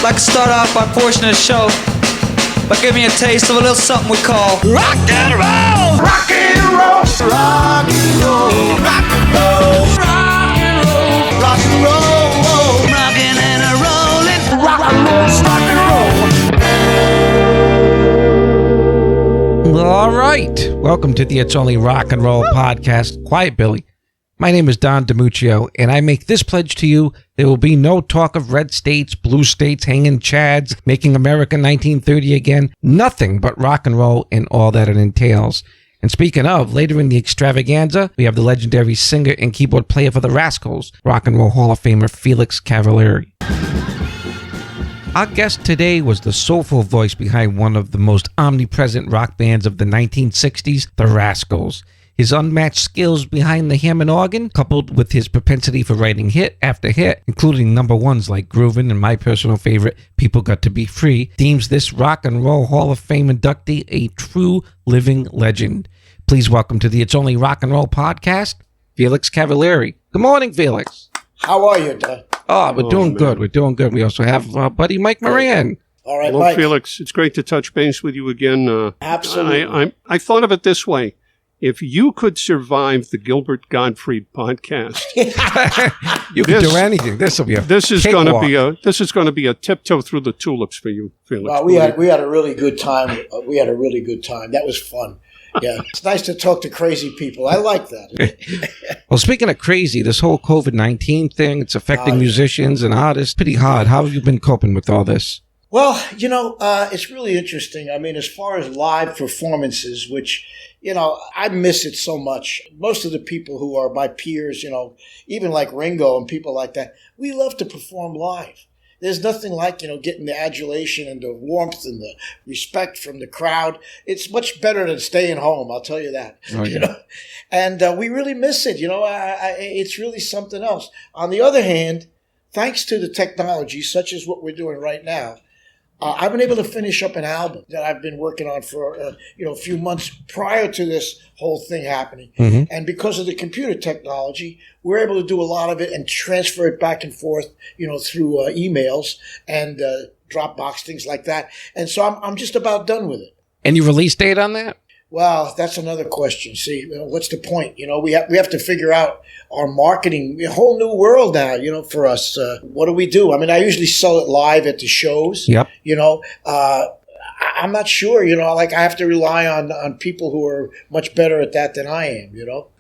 like to start off my portion of the show by giving you a taste of a little something we call rock and roll. Rock and roll. Rock and roll. Rock and roll. Rock and roll. Rock and roll. Rockin' and a rollin'. Rock and roll. All right. Welcome to the It's Only Rock and Roll podcast, Quiet Billy. My name is Don 𝗙𝗪𝗪, and I make this pledge to you: there will be no talk of red states, blue states, hanging chads, making America 1930 again. Nothing but rock and roll and all that it entails. And speaking of, later in the extravaganza, we have the legendary singer and keyboard player for the Rascals, Rock and Roll Hall of Famer Felix Cavaliere. Our guest today was the soulful voice behind one of the most omnipresent rock bands of the 1960s, the Rascals. His unmatched skills behind the Hammond organ, coupled with his propensity for writing hit after hit, including number ones like Groovin' and my personal favorite, People Got to Be Free, deems this Rock and Roll Hall of Fame inductee a true living legend. Please welcome to the It's Only Rock and Roll podcast, Felix Cavaliere. Good morning, Felix. How are you, Don? Oh, we're doing good. We're doing good. We also have buddy Mike Moran. All right, Hello, Mike. Felix. It's great to touch base with you again. Absolutely. I thought of it this way. If you could survive the 𝗀𝗲𝗃𝗁 podcast, You can do anything. This will be a this is going cakewalk. to be a tiptoe through the tulips for you, Felix. Well, we had a really good time. We had a really good time. That was fun. Yeah, it's nice to talk to crazy people. I like that. Well, speaking of crazy, this whole COVID-19 thing, it's affecting musicians and artists pretty hard. How have you been coping with all this? Well, it's really interesting. I mean, as far as live performances, which, I miss it so much. Most of the people who are my peers, even like Ringo and people like that, we love to perform live. There's nothing like, getting the adulation and the warmth and the respect from the crowd. It's much better than staying home, I'll tell you that. Oh, yeah. And we really miss it. It's really something else. On the other hand, thanks to the technology, such as what we're doing right now, I've been able to finish up an album that I've been working on for a few months prior to this whole thing happening. Mm-hmm. And because of the computer technology, we're able to do a lot of it and transfer it back and forth, through emails and Dropbox, things like that. And so I'm just about done with it. Any release date on that? Well, that's another question. See, what's the point? We have to figure out our marketing, a whole new world now, for us. What do we do? I mean, I usually sell it live at the shows. Yep. I'm not sure, I have to rely on people who are much better at that than I am,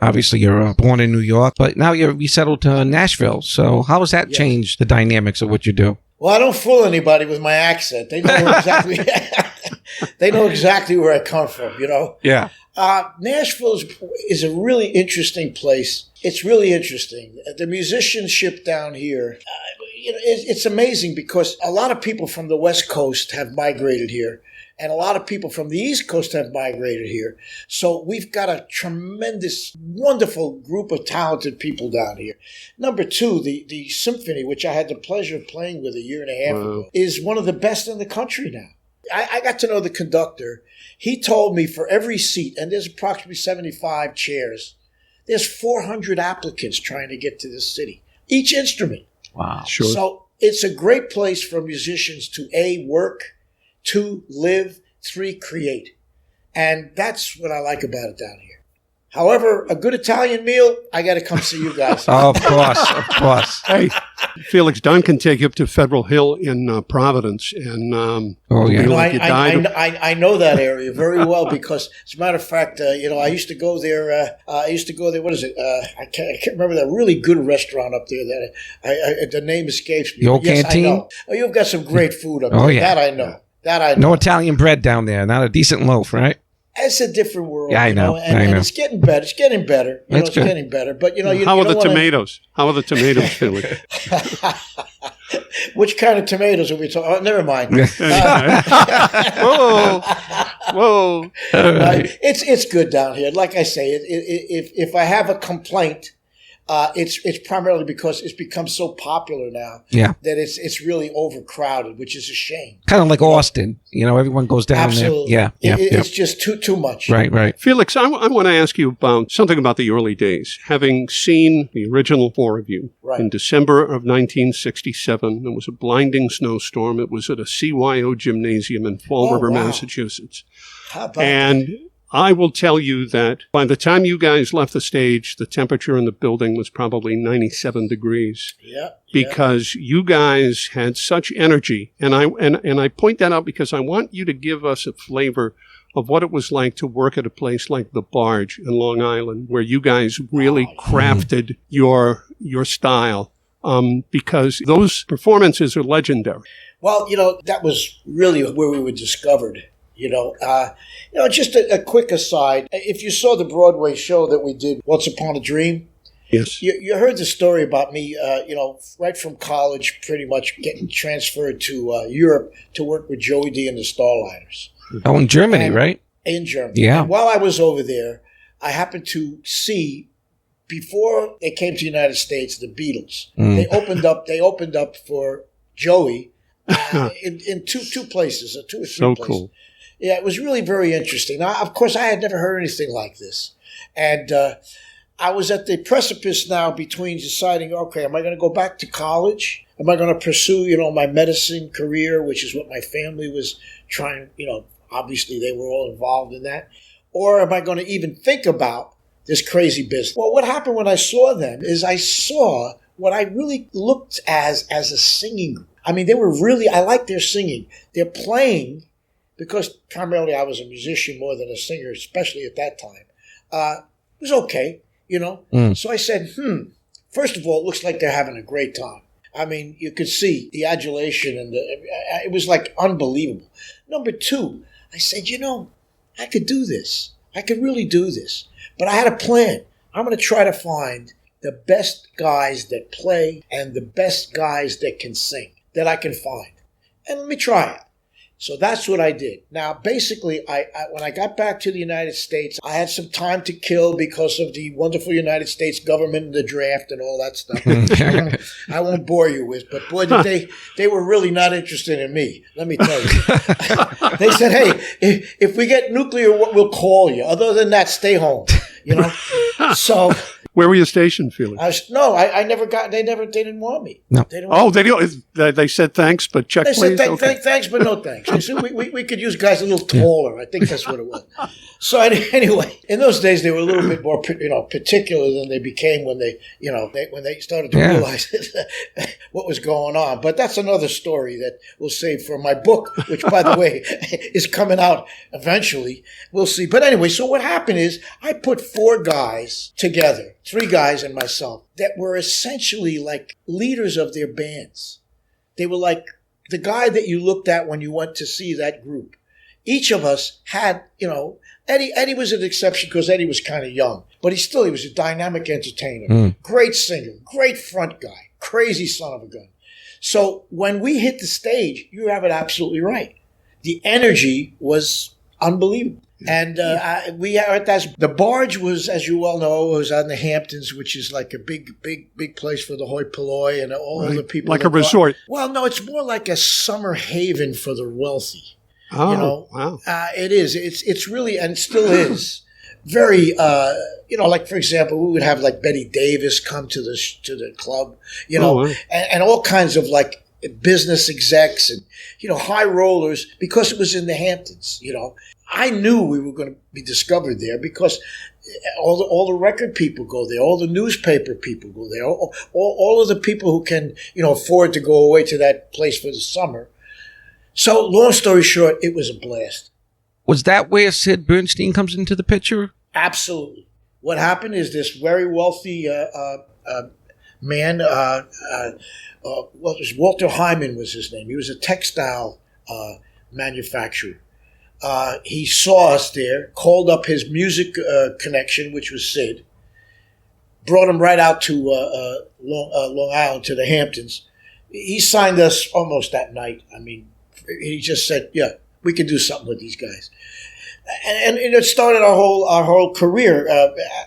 Obviously, you're born in New York, but now you're resettled to Nashville. So how has that changed the dynamics of what you do? Well, I don't fool anybody with my accent. They know exactly. They know exactly where I come from, Yeah. Nashville is a really interesting place. It's really interesting. The musicianship down here, it's amazing because a lot of people from the West Coast have migrated here, and a lot of people from the East Coast have migrated here. So we've got a tremendous, wonderful group of talented people down here. Number two, the symphony, which I had the pleasure of playing with a year and a half ago, is one of the best in the country now. I got to know the conductor. He told me for every seat, and there's approximately 75 chairs, there's 400 applicants trying to get to this city. Each instrument. Wow. Sure. So it's a great place for musicians to A, work, 2, live, 3, create. And that's what I like about it down here. However, a good Italian meal, I got to come see you guys. Oh, of course. Hey, Felix, Don can take you up to Federal Hill in Providence. And I know that area very well because, as a matter of fact, I used to go there. What is it? I can't remember that really good restaurant up there. That the name escapes me. The old canteen? I know. Oh, you've got some great food up there. Oh, yeah. That I know. No Italian bread down there. Not a decent loaf, right? It's a different world. Yeah, I know. And it's getting better. It's getting better. It's getting better. But how are the tomatoes? How are the tomatoes, Felix? Which kind of tomatoes are we talking? Oh, never mind. Whoa. It's good down here. Like I say, if I have a complaint, It's primarily because it's become so popular now that it's really overcrowded, which is a shame. Kind of like Austin, everyone goes down Absolutely. there. It's just too much. Right. Felix, I want to ask you about something about the early days. Having seen the original four of you in December of 1967, there was a blinding snowstorm. It was at a CYO gymnasium in Fall River, Massachusetts. How about and that? I will tell you that by the time you guys left the stage, the temperature in the building was probably 97 degrees. Because you guys had such energy. And I point that out because I want you to give us a flavor of what it was like to work at a place like The Barge in Long Island, where you guys really crafted your style. Because those performances are legendary. Well, that was really where we were discovered. Just a quick aside. If you saw the Broadway show that we did, Once Upon a Dream, yes, you heard the story about me. Right from college, pretty much getting transferred to Europe to work with Joey D and the Starliners. Oh, in Germany, right? In Germany. Yeah. And while I was over there, I happened to see, before they came to the United States, the Beatles. They opened up for Joey in two places, or two or three so places. Cool. Yeah, it was really very interesting. Now, of course, I had never heard anything like this. And I was at the precipice now between deciding, okay, am I going to go back to college? Am I going to pursue, my medicine career, which is what my family was trying, obviously they were all involved in that. Or am I going to even think about this crazy business? Well, what happened when I saw them is I saw what I really looked as a singing group. I mean, I liked their singing. They're playing, because primarily I was a musician more than a singer, especially at that time. It was okay, So I said, first of all, it looks like they're having a great time. I mean, you could see the adulation and it was like unbelievable. Number two, I said, I could do this. I could really do this. But I had a plan. I'm going to try to find the best guys that play and the best guys that can sing that I can find. And let me try it. So that's what I did. Now, basically, when I got back to the United States, I had some time to kill because of the wonderful United States government and the draft and all that stuff. I won't bore you with, but boy, did they were really not interested in me, let me tell you. They said, hey, if we get nuclear, we'll call you. Other than that, stay home, So... Where were you stationed, Felix? I never got. They didn't want me. No. They said thanks, but check. They please? said thanks, but no thanks. They said we could use guys a little taller. I think that's what it was. So anyway, in those days they were a little bit more particular than they became when they started to realize what was going on. But that's another story that we'll save for my book, which by the way is coming out eventually. We'll see. But anyway, so what happened is I put 4 guys together. 3 guys and myself that were essentially like leaders of their bands. They were like the guy that you looked at when you went to see that group. Each of us had, Eddie was an exception because Eddie was kind of young, but he was a dynamic entertainer, great singer, great front guy, crazy son of a gun. So when we hit the stage, you have it absolutely right. The energy was unbelievable. And we are at that. The Barge was, as you well know, was on the Hamptons, which is like a big place for the _hoi and all the people. Like a resort. Well, no, it's more like a summer haven for the wealthy. Oh, wow. It is. It's really, and it still is, very, like, for example, we would have like Betty Davis come to the club, wow. and all kinds of like business execs and, high rollers, because it was in the Hamptons, I knew we were going to be discovered there because all the record people go there, all the newspaper people go there, all of the people who can, afford to go away to that place for the summer. So, long story short, it was a blast. Was that where Sid Bernstein comes into the picture? Absolutely. What happened is this very wealthy man, Walter Hyman was his name. He was a textile manufacturer. He saw us there, called up his music connection, which was Sid, brought him right out to Long Island, to the Hamptons. He signed us almost that night. I mean, he just said, yeah, we can do something with these guys. And it started our whole career.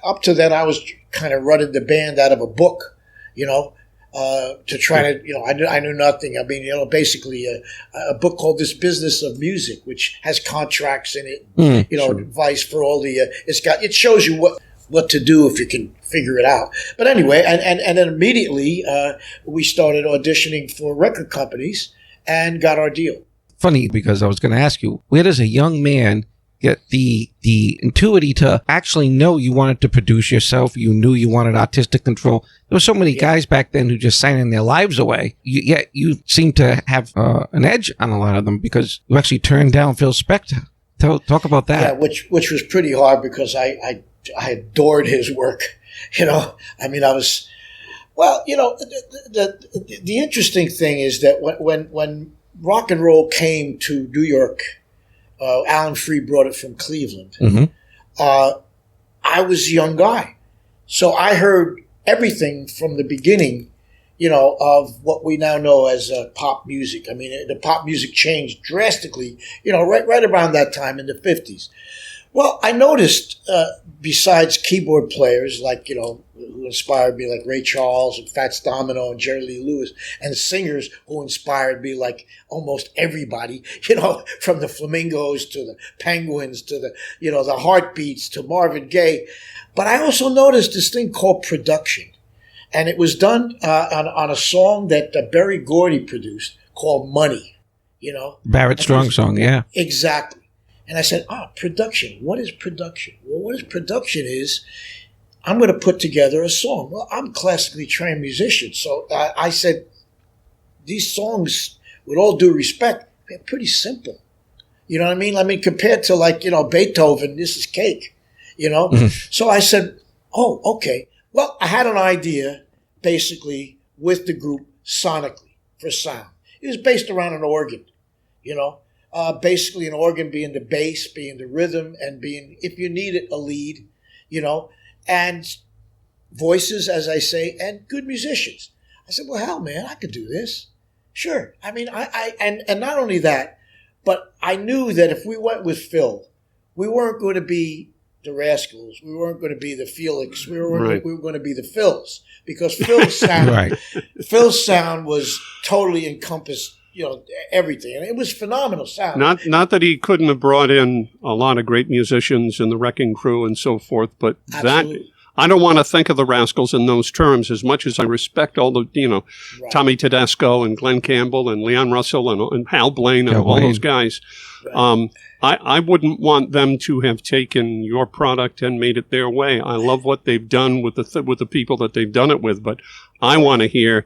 Up to then, I was kind of running the band out of a book, to try to, I knew nothing. I mean, basically a book called This Business of Music, which has contracts in it, advice for all the, it shows you what to do if you can figure it out. But anyway, and then immediately we started auditioning for record companies and got our deal. Funny, because I was going to ask you, where does a young man get the intuitivity to actually know you wanted to produce yourself? You knew you wanted artistic control. There were so many guys back then who just signing their lives away. Yet you seem to have an edge on a lot of them because you actually turned down Phil Spector. Talk about that. Yeah, which was pretty hard because I adored his work. I mean, I was, well, the interesting thing is that when rock and roll came to New York, Alan Freed brought it from Cleveland. Mm-hmm. I was a young guy. So I heard everything from the beginning, of what we now know as pop music. I mean, the pop music changed drastically, right around that time in the 50s. Well, I noticed, besides keyboard players like, who inspired me, like Ray Charles and Fats Domino and Jerry Lee Lewis, and singers who inspired me, like almost everybody, from the Flamingos to the Penguins to the, the Heartbeats to Marvin Gaye. But I also noticed this thing called production. And it was done on a song that Berry Gordy produced called Money, Barrett Strong song, yeah. Exactly. And I said, production. What is production? Well, what is production is, I'm going to put together a song. Well, I'm a classically trained musician. So I said, these songs, with all due respect, they're pretty simple. You know what I mean? I mean, compared to Beethoven, this is cake, Mm-hmm. So I said, oh, okay. Well, I had an idea, basically, with the group sonically for sound. It was based around an organ, basically an organ being the bass, being the rhythm, and being, if you need it, a lead, and voices, as I say, and good musicians. I said, well, hell, man, I could do this. Sure. I mean, and not only that, but I knew that if we went with Phil, we weren't going to be the Rascals. We weren't going to be the Felix. We were going to be the Phils, because Phil's sound, Phil's sound was totally encompassed, everything, and it was phenomenal sound. Not that he couldn't have brought in a lot of great musicians in the Wrecking Crew and so forth, but Absolutely. I don't want to think of the Rascals in those terms, as much as I respect all the, Tommy Tedesco and Glenn Campbell and Leon Russell and Hal Blaine and all those guys. Right. I wouldn't want them to have taken your product and made it their way. I love what they've done with the people that they've done it with, but I want to hear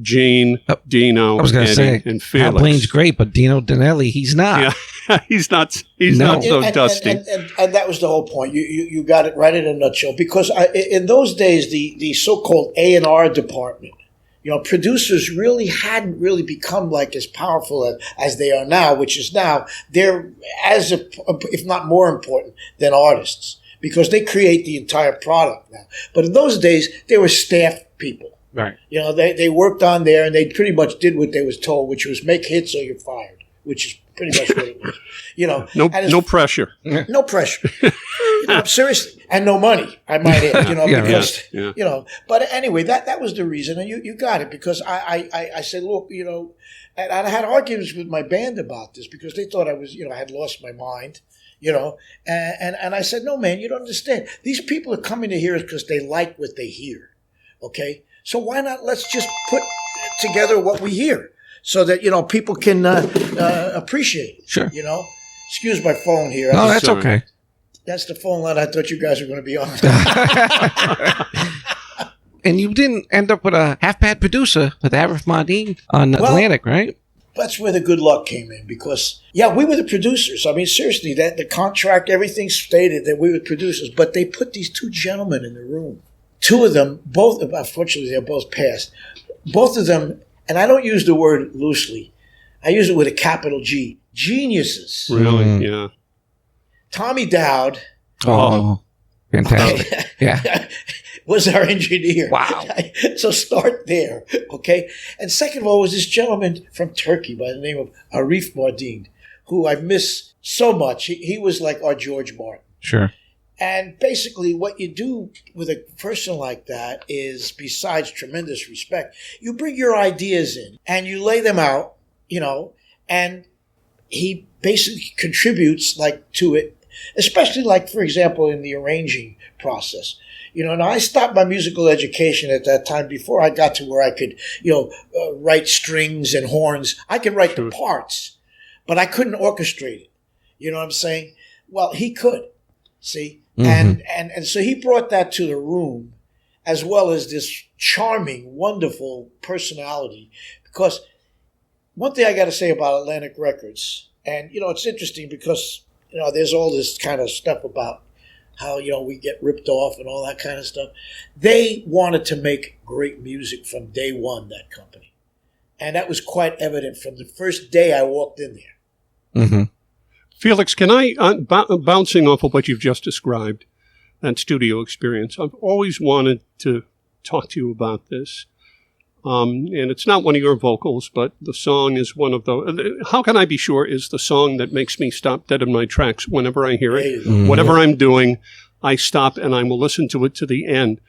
Gene, Dino, Eddie, and Felix. Hal Blaine's great, but Dino Danelli, he's not. Yeah, he's not so dusty. And that was the whole point. You got it right in a nutshell. Because in those days, the so-called A&R department, producers really hadn't really become like as powerful as they are now, which is now they're if not more important than artists, because they create the entire product now. But in those days, they were staff people. Right. They worked on there, and they pretty much did what they was told, which was make hits or you're fired, which is pretty much what it was. No pressure. No pressure. Seriously, and no money, I might add. Because But anyway, that was the reason, and you got it, because I said, look, and I had arguments with my band about this because they thought I was, I had lost my mind. And I said, no, man, you don't understand. These people are coming to hear us because they like what they hear. Okay. So why not let's just put together what we hear so that, people can appreciate it. Sure. Excuse my phone here. No, that's okay. That's the phone line I thought you guys were going to be on. And you didn't end up with a half-bad producer with Arif Mardin on Atlantic, right? That's where the good luck came in, because, we were the producers. I mean, seriously, that the contract, everything stated that we were producers, but they put these two gentlemen in the room. Two of them, both, unfortunately, they're both passed. Both of them, and I don't use the word loosely, I use it with a capital G, geniuses. Really? Yeah. Tommy Dowd. Oh, fantastic. Yeah. Was our engineer. Wow. So start there, okay? And second of all was this gentleman from Turkey by the name of Arif Mardin, who I miss so much. He was like our George Martin. Sure. And basically what you do with a person like that is, besides tremendous respect, you bring your ideas in and you lay them out, and he basically contributes to it, especially for example, in the arranging process. Now I stopped my musical education at that time before I got to where I could, write strings and horns. I could write the parts, but I couldn't orchestrate it. You know what I'm saying? Well, he could, see? Mm-hmm. And so he brought that to the room, as well as this charming, wonderful personality. Because one thing I got to say about Atlantic Records, and, it's interesting because, there's all this kind of stuff about how, we get ripped off and all that kind of stuff. They wanted to make great music from day one, that company. And that was quite evident from the first day I walked in there. Mm-hmm. Felix, can I, bouncing off of what you've just described, that studio experience, I've always wanted to talk to you about this. And it's not one of your vocals, but the song is one of the, How Can I Be Sure is the song that makes me stop dead in my tracks whenever I hear it. Mm-hmm. Whatever I'm doing, I stop and I will listen to it to the end.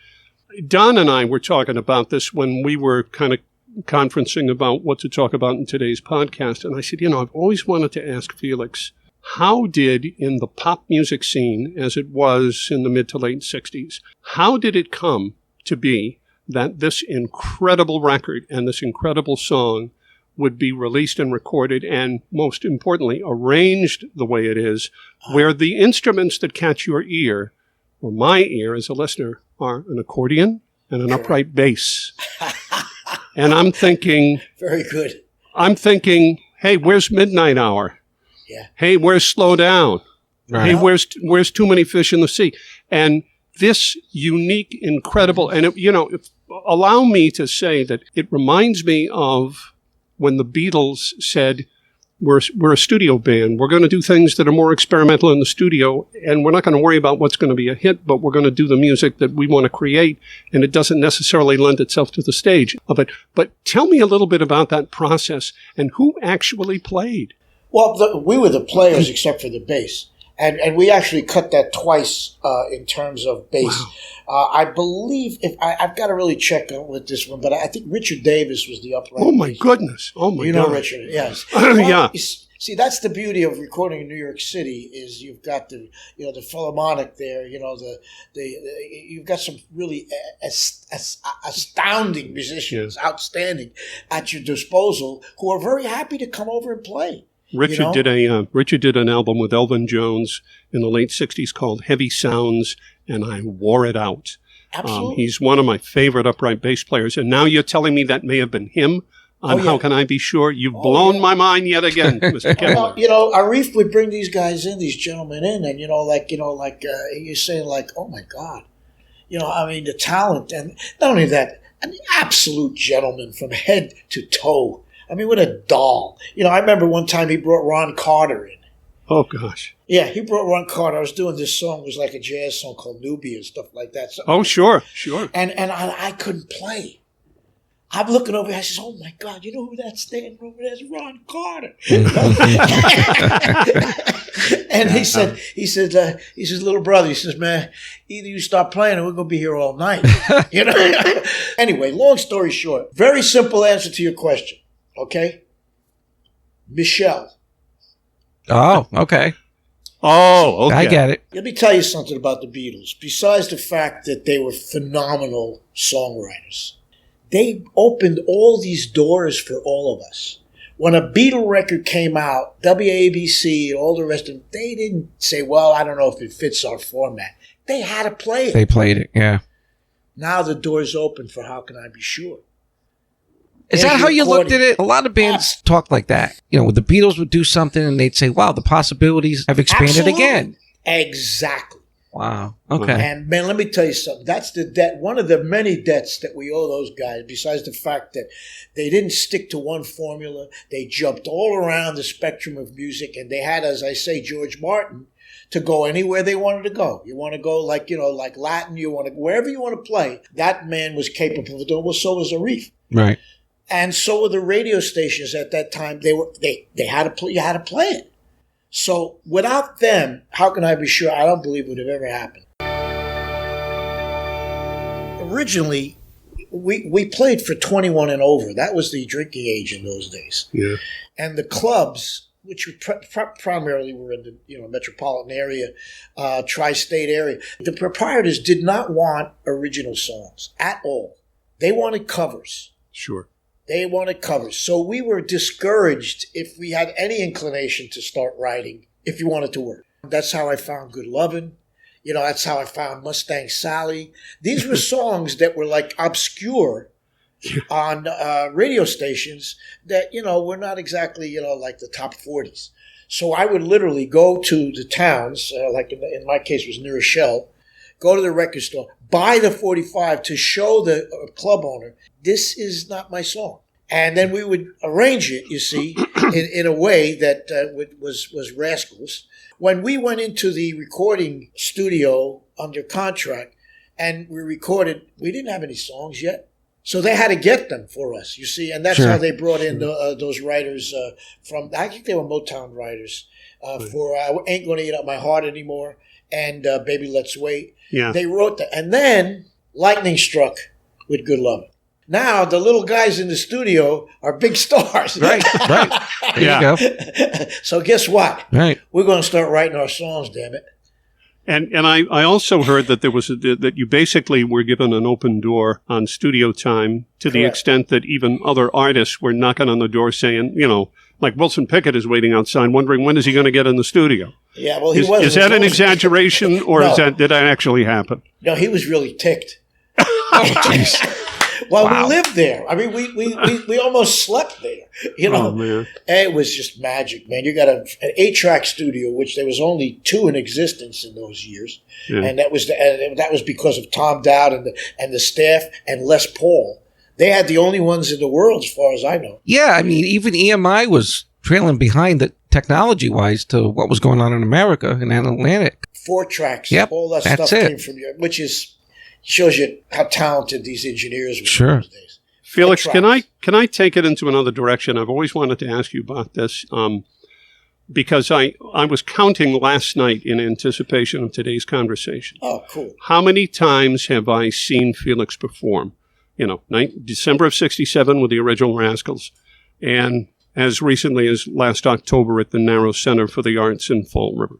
Don and I were talking about this when we were kind of conferencing about what to talk about in today's podcast. And I said, I've always wanted to ask Felix, how did, in the pop music scene, as it was in the mid to late 60s, how did it come to be that this incredible record and this incredible song would be released and recorded and, most importantly, arranged the way it is, where the instruments that catch your ear, or my ear as a listener, are an accordion and an upright bass? And I'm thinking... Very good. I'm thinking, hey, where's Midnight Hour? Yeah. Hey, where's Slow Down? Right. Hey, where's Too Many Fish in the Sea? And this unique, incredible, and allow me to say that it reminds me of when the Beatles said, we're a studio band. We're going to do things that are more experimental in the studio, and we're not going to worry about what's going to be a hit, but we're going to do the music that we want to create, and it doesn't necessarily lend itself to the stage. But tell me a little bit about that process and who actually played. Well, we were the players except for the bass. And we actually cut that twice in terms of bass. Wow. I believe, I've got to really check on with this one, but I think Richard Davis was the upright. Oh, my goodness. Oh, my God. You know Richard, yes. Yeah. See, that's the beauty of recording in New York City is you've got the Philharmonic there, you've got some really astounding musicians, outstanding, at your disposal, who are very happy to come over and play. Richard did an album with Elvin Jones in the late 60s called Heavy Sounds, and I wore it out. Absolutely. He's one of my favorite upright bass players, and now you're telling me that may have been him on How Can I Be Sure? You've blown my mind yet again, Mr. Cavaliere. Arif would bring these guys in, these gentlemen in, and you're saying oh my God, the talent, and not only that, an absolute gentleman from head to toe. I mean, what a doll. I remember one time he brought Ron Carter in. Oh, gosh. Yeah, he brought Ron Carter. I was doing this song. It was like a jazz song called Nubia and stuff like that. Sure. And I couldn't play. I'm looking over. I says, "Oh my God, you know who that's standing over there? That's Ron Carter." And he said, "Little brother," he says, "Man, either you stop playing or we're gonna be here all night." Anyway, long story short, very simple answer to your question. Okay, Michelle. Oh, okay. Oh, okay. I get it. Let me tell you something about the Beatles. Besides the fact that they were phenomenal songwriters, they opened all these doors for all of us. When a Beatle record came out, WABC and all the rest of them, they didn't say, well, I don't know if it fits our format. They had to play it. They played it, yeah. Now the door's open for How Can I Be Sure? Is that how you looked at it? A lot of bands talk like that. The Beatles would do something and they'd say, wow, the possibilities have expanded again. Exactly. Wow. Okay. And man, let me tell you something. That's the debt, one of the many debts that we owe those guys, besides the fact that they didn't stick to one formula. They jumped all around the spectrum of music, and they had, as I say, George Martin to go anywhere they wanted to go. You want to go like Latin, you want to, wherever you want to play, that man was capable of doing. Well, so was Arif. Right. And so were the radio stations at that time. You had to play it. So without them, how can I be sure? I don't believe it would have ever happened. Originally, we played for 21 and over. That was the drinking age in those days. Yeah. And the clubs, which primarily were in the metropolitan area, tri-state area, the proprietors did not want original songs at all. They wanted covers. Sure. They wanted covers. So we were discouraged if we had any inclination to start writing, if you wanted to work. That's how I found 𝗀𝗲𝗃. That's how I found Mustang Sally. These were songs that were like obscure on radio stations that, were not exactly, like the top 40s. So I would literally go to the towns, like in my case was New Rochelle, go to the record store, buy the 45 to show the club owner, this is not my song. And then we would arrange it, you see, in a way that was Rascals. When we went into the recording studio under contract and we recorded, we didn't have any songs yet. So they had to get them for us, you see. And that's how they brought in those writers from, I think they were Motown writers, for I Ain't Gonna Eat Up My Heart Anymore and Baby Let's Wait. Yeah. They wrote that. And then lightning struck with 𝗀𝗲𝗃. Now the little guys in the studio are big stars. Right. There you go. So guess what? Right. We're going to start writing our songs, damn it. And I also heard that that you basically were given an open door on studio time to the extent that even other artists were knocking on the door saying, like Wilson Pickett is waiting outside wondering when is he going to get in the studio. Yeah, well, he was. Is that an exaggeration or No. did that actually happen? No, he was really ticked. Oh, jeez. Well, Wow. we lived there. I mean, we almost slept there. Oh, man. And it was just magic, man. You got an 8-track studio, which there was only 2 in existence in those years, and that was because of Tom Dowd and the staff and Les Paul. They had the only ones in the world, as far as I know. Yeah, I mean, even EMI was trailing behind the technology-wise to what was going on in America and in Atlantic. 4 tracks. Yep, All that that's stuff it. came from Europe, which shows you how talented these engineers were Sure. in those days. Felix, 4 can tracks. I take it into another direction? I've always wanted to ask you about this because I was counting last night in anticipation of today's conversation. Oh, cool. How many times have I seen Felix perform? December of '67 with the original Rascals, and as recently as last October at the Narrow Center for the Arts in Fall River.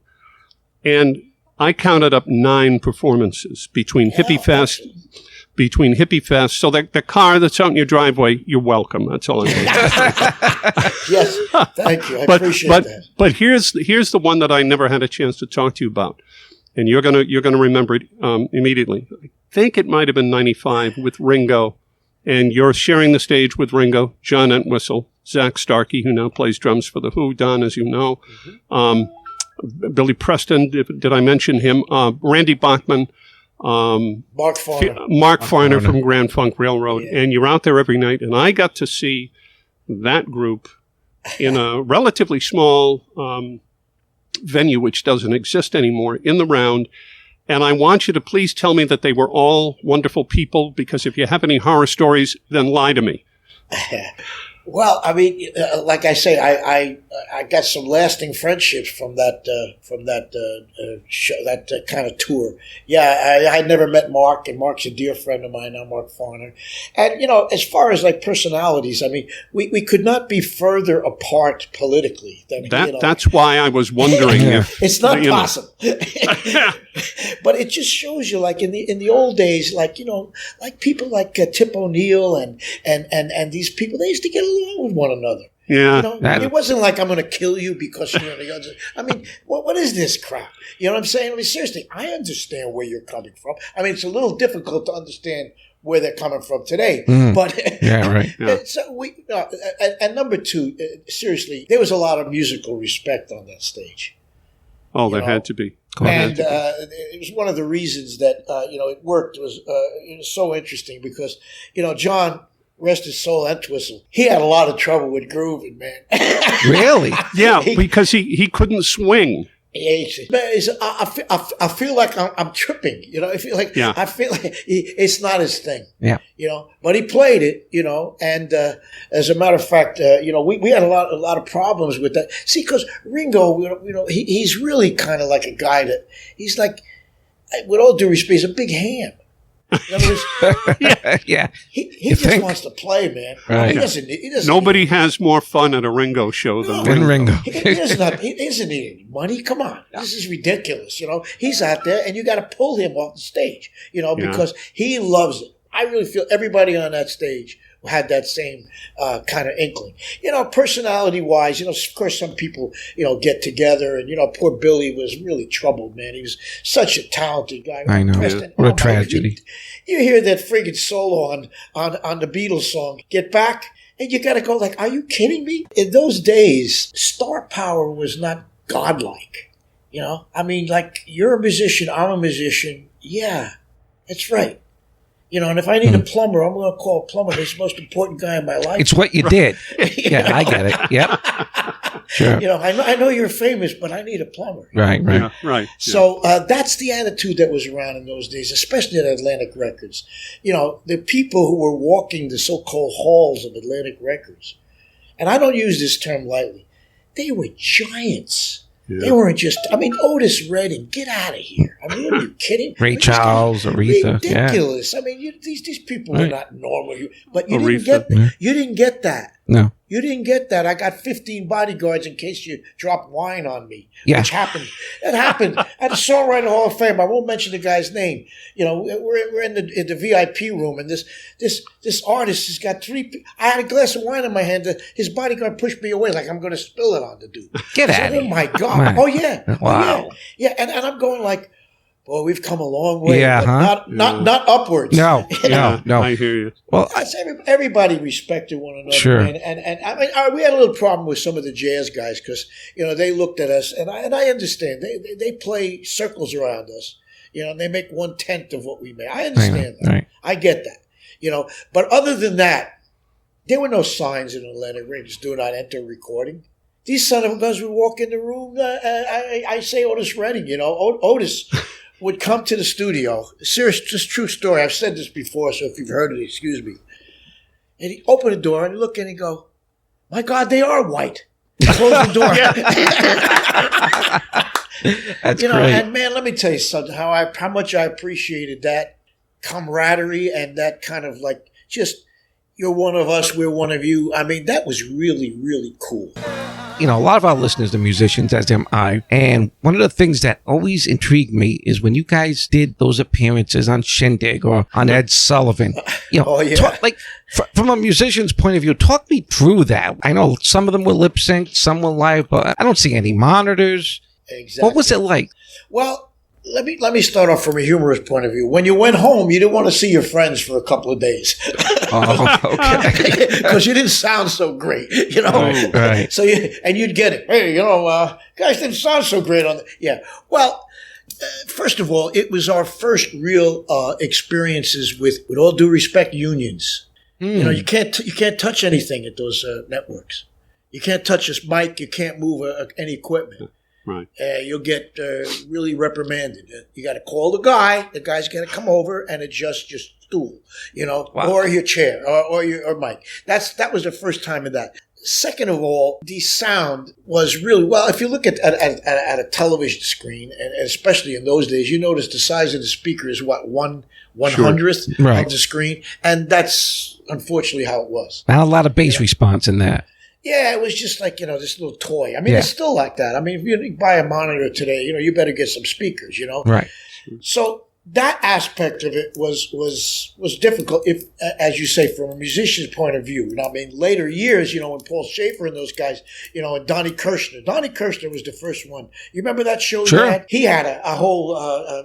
And I counted up 9 performances between Hippie Fest. So that the car that's out in your driveway, you're welcome. That's all I'm saying. Yes, thank you. I appreciate that. But here's the one that I never had a chance to talk to you about, and you're gonna remember it immediately. I think it might have been '95 with Ringo, and you're sharing the stage with Ringo, John Entwistle, Zach Starkey, who now plays drums for the Who, Don, as you know. Billy Preston, did I mention him? Randy Bachman, Mark Farner. Mark Farner from Grand Funk Railroad. Yeah. And you're out there every night. And I got to see that group in a relatively small venue, which doesn't exist anymore, in the Round. And I want you to please tell me that they were all wonderful people, because if you have any horror stories, then lie to me. Well, I mean, like I say, I got some lasting friendships from that show, that kind of tour. Yeah, I had never met Mark, and Mark's a dear friend of mine now, Mark Farner. And as far as like personalities, I mean, we could not be further apart politically than That's why I was wondering if it's not possible. But it just shows you, like in the old days, like like people like Tip O'Neill and these people, they used to get along with one another. Yeah, it wasn't like I'm going to kill you because you're the other. I mean, what is this crap? You know what I'm saying? I mean, seriously, I understand where you're coming from. I mean, it's a little difficult to understand where they're coming from today, but yeah, right. Yeah. So and number 2, seriously, there was a lot of musical respect on that stage. Oh, there had to be. And it was one of the reasons that it worked. It was so interesting because John, rest his soul, Entwistle, he had a lot of trouble with grooving, man. Really? Yeah, because he couldn't swing. I feel like I'm tripping. I feel like it's not his thing. Yeah. But he played it. And as a matter of fact, we had a lot of problems with that. See, because Ringo, he's really kind of like a guy that he's like, with all due respect, he's a big ham. Yeah. He just wants to play, man. Right. He doesn't. Nobody has more fun at a Ringo show than Ringo. He doesn't need any money. Come on. This is ridiculous. He's out there and you got to pull him off the stage, because he loves it. I really feel everybody on that stage had that same kind of inkling. Personality-wise, of course some people, get together and, poor Billy was really troubled, man. He was such a talented guy. I know. What a tragedy. You hear that friggin' solo on the Beatles song, Get Back, and you got to go like, are you kidding me? In those days, star power was not godlike. Like, you're a musician, I'm a musician. Yeah, that's right. And if I need a plumber, I'm going to call a plumber. He's the most important guy in my life. It's what you did. Yeah, I get it. Yep. Sure. I know you're famous, but I need a plumber. Right. Yeah, right. So that's the attitude that was around in those days, especially at Atlantic Records. The people who were walking the so-called halls of Atlantic Records, and I don't use this term lightly, they were giants. Yeah. They weren't just, Otis Redding, get out of here. What are you kidding? Ray Charles, Aretha. Ridiculous. Yeah. These people are not normal. But you Aretha. didn't get that. No. You didn't get that. I got 15 bodyguards in case you drop wine on me, which happened. It happened at the Songwriter Hall of Fame. I won't mention the guy's name. We're in the VIP room, and this artist has got I had a glass of wine in my hand. His bodyguard pushed me away like I'm going to spill it on the dude. Get out of here. Oh, my God. Oh, yeah. Wow. Oh, yeah. And I'm going like, boy, we've come a long way. Yeah, Not upwards. No. I hear you. Well, everybody respected one another. Sure. And we had a little problem with some of the jazz guys because, they looked at us, and I understand. They play circles around us, and they make 1/10 of what we make. I understand that. Right. I get that, But other than that, there were no signs in Atlantic Records, do not enter recording. These son of a guns would walk in the room. I say Otis Redding, Otis would come to the studio. Serious, just true story. I've said this before, so if you've heard it, excuse me. And he'd open the door and look and he'd go, my God, they are white. Close the door. That's great. And man, let me tell you something, how much I appreciated that camaraderie and that kind of like just, you're one of us, we're one of you. That was really, really cool. A lot of our listeners are musicians, as am I. And one of the things that always intrigued me is when you guys did those appearances on Shindig or on Ed Sullivan. From a musician's point of view, talk me through that. I know some of them were lip synced, some were live, but I don't see any monitors. Exactly. What was it like? Well, let me start off from a humorous point of view. When you went home, you didn't want to see your friends for a couple of days. Oh, okay. Because you didn't sound so great, Right. So you'd get it. Hey, guys didn't sound so great on the. Yeah. Well, first of all, it was our first real experiences with all due respect, unions. You can't touch anything at those networks. You can't touch a mic. You can't move any equipment. Right. You'll get really reprimanded. You got to call the guy. The guy's got to come over and adjust your stool, Wow. or your chair, or mic. That was the first time of that. Second of all, the sound was really well. If you look at a television screen, and especially in those days, you notice the size of the speaker is what 1/100th Right. of the screen, and that's unfortunately how it was. Not a lot of bass response in that. Yeah, it was just like, this little toy. It's still like that. If you buy a monitor today, you better get some speakers, Right. So that aspect of it was difficult, if, as you say, from a musician's point of view. Later years, when Paul Schaefer and those guys, and Donnie Kirshner. Donnie Kirshner was the first one. You remember that show? Sure. He had a whole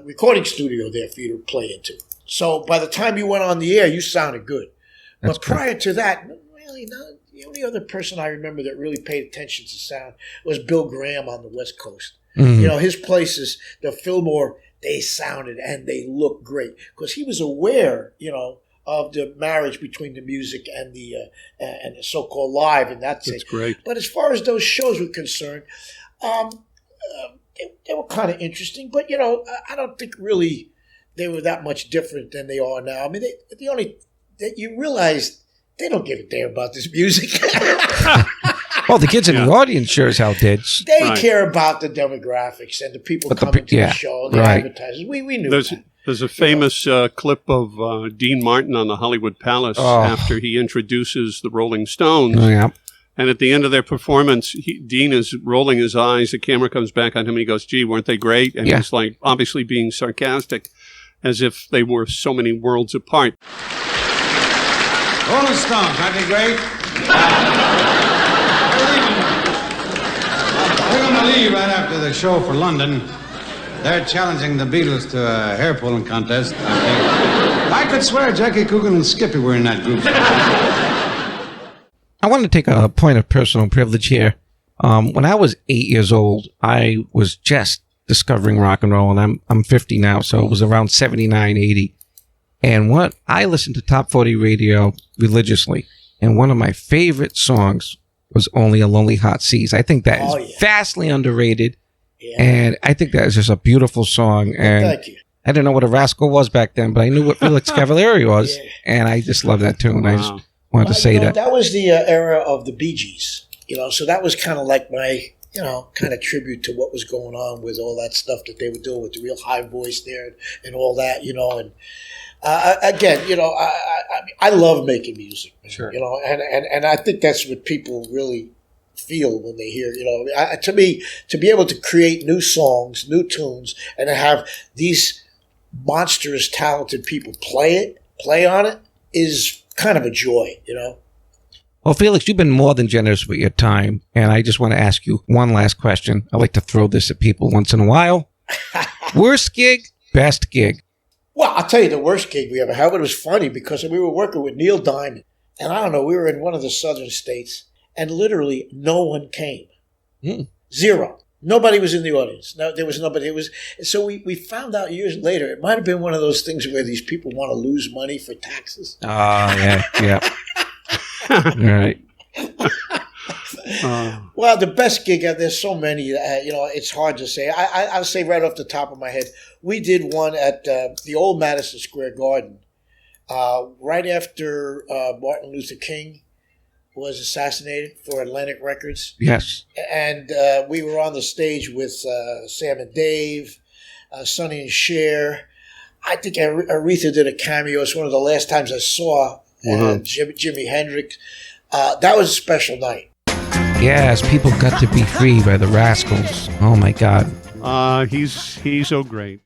recording studio there for you to play into. So by the time you went on the air, you sounded good. But prior to that, really not. The only other person I remember that really paid attention to sound was Bill Graham on the West Coast. Mm-hmm. His places, the Fillmore, they sounded and they looked great because he was aware, of the marriage between the music and the so-called live, and that's great. But as far as those shows were concerned, they were kind of interesting, but I don't think really they were that much different than they are now. I mean, you realize they don't give a damn about this music. Well, the kids in the audience sure as hell did. They care about the demographics and the people coming to the show, the advertisers. We knew that. There's a famous clip of Dean Martin on the Hollywood Palace after he introduces the Rolling Stones. Oh, yeah. And at the end of their performance, Dean is rolling his eyes. The camera comes back on him and he goes, gee, weren't they great? And he's like, obviously being sarcastic, as if they were so many worlds apart. Rolling Stones, aren't they great? We're going to leave right after the show for London. They're challenging the Beatles to a hair pulling contest, I think. I could swear Jackie Coogan and Skippy were in that group. I want to take a point of personal privilege here. When I was 8 years old, I was just discovering rock and roll, and I'm 50 now, so it was around 79, 80. And I listened to Top 40 radio religiously, and one of my favorite songs was Only a Lonely Heart Sees. I think that is vastly underrated, and I think that is just a beautiful song. And thank you. I didn't know what a rascal was back then, but I knew what Felix Cavaliere was, and I just love that tune. Wow. I just wanted to say that. That was the era of the Bee Gees, so that was kind of like my, kind of tribute to what was going on with all that stuff that they were doing with the real high voice there and all that, and again, I love making music, sure. And I think that's what people really feel when they hear, to me, to be able to create new songs, new tunes, and to have these monstrous, talented people play on it is kind of a joy, Well, Felix, you've been more than generous with your time, and I just want to ask you one last question. I like to throw this at people once in a while. Worst gig, best gig? Well, I'll tell you the worst gig we ever had, but it was funny because we were working with Neil Diamond, and I don't know, we were in one of the southern states, and literally no one came. Zero. Nobody was in the audience. No, there was nobody. So we found out years later, it might have been one of those things where these people want to lose money for taxes. Oh, yeah. All right. Well, the best gig, there's so many, it's hard to say. I'll say right off the top of my head, we did one at the old Madison Square Garden right after Martin Luther King was assassinated for Atlantic Records. Yes. And we were on the stage with Sam and Dave, Sonny and Cher. I think Aretha did a cameo. It's one of the last times I saw Jimi Hendrix. That was a special night. Yes, People Got to Be Free by the Rascals. Oh, my God. He's so great.